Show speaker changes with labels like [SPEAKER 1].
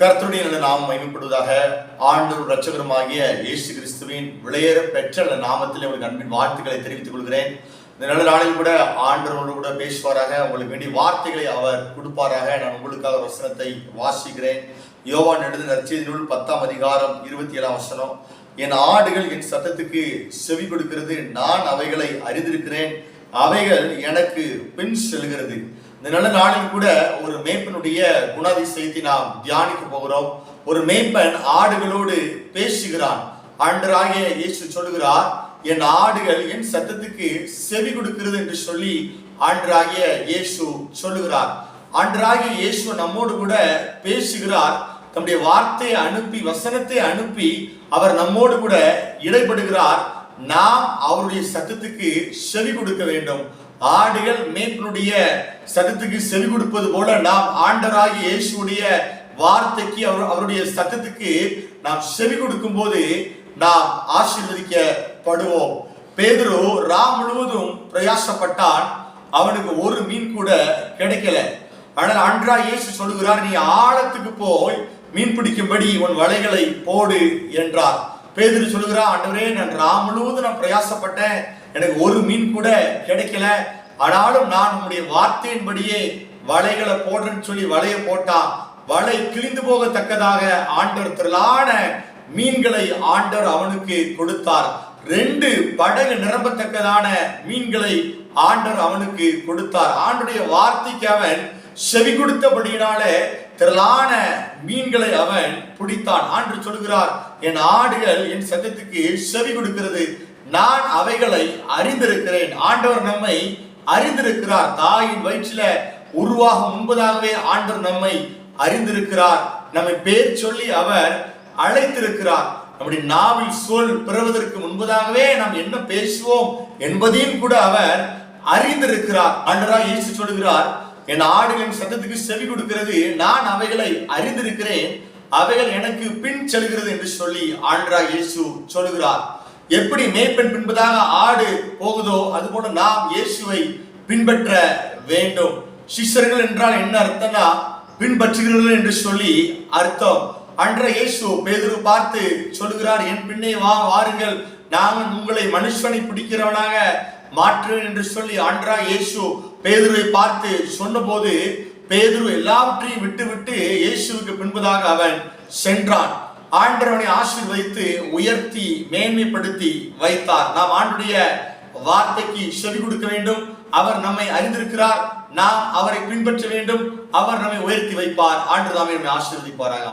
[SPEAKER 1] கர்த்தருடைய நாமம் மகிமைப்படுவதாக. ஆண்டவர் இரட்சகருமாகிய இயேசு கிறிஸ்துவின் விலையேற பெற்ற நாமத்தில் உங்களுக்கு அன்பின் வாழ்த்துக்களை தெரிவித்துக் கொள்கிறேன். இந்த நல்ல நாளில் கூட ஆண்டவரோடு கூட பேசுவாராக, உங்களுக்கு வேண்டிய வார்த்தைகளை அவர் கொடுப்பாராக. நான் உங்களுக்காக வசனத்தை வாசிக்கிறேன். யோவான் எழுதின நற்செய்தி நூல் 10ஆம் அதிகாரம் 27ஆம் வசனம். என் ஆடுகள் என் சத்தத்துக்கு செவி கொடுக்கிறது, நான் அவைகளை அறிந்திருக்கிறேன், அவைகள் எனக்கு பின் செல்கிறது. இந்த நல்ல நாளில் கூட ஒரு மேய்ப்பனுடைய குணாதிசயத்தை நாம் தியானிக்க போகிறோம். ஒரு மேய்ப்பன் ஆடுகளோடு பேசுகிறான். ஆண்டவராகிய இயேசு சொல்லுகிறார், என் ஆடுகள் என் சத்தத்துக்கு செவி கொடுக்கிறது என்று சொல்லி ஆண்டவராகிய இயேசு சொல்லுகிறார். ஆண்டவராகிய இயேசு நம்மோடு கூட பேசுகிறார். தம்முடைய வார்த்தையை அனுப்பி, வசனத்தை அனுப்பி அவர் நம்மோடு கூட இடைப்படுகிறார். நாம் அவருடைய சத்தத்துக்கு செவி கொடுக்க வேண்டும். ஆடுகள் மேய்ப்பனுடைய சத்தத்துக்கு செவி கொடுப்பது போல நாம் ஆண்டவராகிய இயேசுடைய வார்த்தைக்கு, அவருடைய சத்தத்துக்கு நாம் செவி கொடுக்கும் போது நாம் ஆசீர்வதிக்கப்படுவோம். பேதுரு முழுவதும் பிரயாசப்பட்டான், அவனுக்கு ஒரு மீன் கூட கிடைக்கல. ஆனால் ஆண்டவராகிய இயேசு சொல்லுகிறார், நீ ஆழத்துக்கு போய் மீன் பிடிக்கும்படி உன் வலைகளை போடு என்றார். பேதுரு சொல்லுகிறார், ஆண்டவரே, நான் முழுவதும் நான் பிரயாசப்பட்டேன், எனக்கு ஒரு மீன் கூட கிடைக்கல, ஆனாலும் நான் உங்களுடைய வார்த்தையின்படியே வலைகளை போடுறேன்னு சொல்லி வலையை போட்டான். வலை கிழிந்து போகத்தக்கதாக ஆண்டவர் திரளான மீன்களை ஆண்டவர் அவனுக்கு கொடுத்தார். 2 படகு நிரம்பத்தக்கதான மீன்களை ஆண்டவர் அவனுக்கு கொடுத்தார். ஆண்டவருடைய வார்த்தைக்கு அவன் செவி கொடுத்தபடியினாலே திரளான மீன்களை அவன் பிடித்தான். ஆண்டவர் சொல்கிறார், என் ஆடுகள் என் சத்தத்துக்கு செவி கொடுக்கிறது, நான் அவைகளை அறிந்திருக்கிறேன். ஆண்டவர் நம்மை அறிந்திருக்கிறார். தாயின் வயிற்றில உருவாகும் முன்பதாகவே ஆண்டவர் நம்மை அறிந்திருக்கிறார். நம்மை பேர் சொல்லி அவர் அழைத்திருக்கிறார். நம்முடைய நாவில் சொல் பிறவதற்கு முன்பதாகவே நாம் என்ன பேசுவோம் என்பதையும் கூட அவர் அறிந்திருக்கிறார். ஆண்டவராகிய இயேசு சொல்கிறார், என் ஆடுகளின் சத்தத்துக்கு செவி கொடுக்கிறது, நான் அவைகளை அறிந்திருக்கிறேன், அவைகள் எனக்கு பின் செல்கிறது என்று சொல்லி ஆண்டவராகிய இயேசு சொல்கிறார். எப்படி மேய்ப்பன் பின்பதாக ஆடு போகுதோ அதுபோல நாம் இயேசுவை பின்பற்ற வேண்டும். சிஷ்யர்கள் என்றால் என்ன அர்த்தம்னா, பின்பற்றுகிறவர்கள் என்று சொல்லி அர்த்தம். ஆண்டவராகிய இயேசு பேதுரு பார்த்து சொல்லுகிறார், என் பின்னே வாருங்கள், நான் உங்களை மனுஷனை பிடிக்கிறவனாக மாற்றுவேன் என்று சொல்லி ஆண்டவராகிய இயேசு பேதுருவை பார்த்து சொன்னபோது பேதுரு எல்லாவற்றையும் விட்டு இயேசுவுக்கு பின்பதாக அவன் சென்றான். ஆண்டவனை ஆசீர்வதித்து உயர்த்தி மேன்மைப்படுத்தி வைத்தார். நாம் ஆண்டுடைய வார்த்தைக்கு செவி கொடுக்க வேண்டும். அவர் நம்மை அறிந்திருக்கிறார், நாம் அவரை பின்பற்ற வேண்டும். அவர் நம்மை உயர்த்தி வைப்பார். ஆண்டு நம்மை ஆசீர்வதிப்பாராக.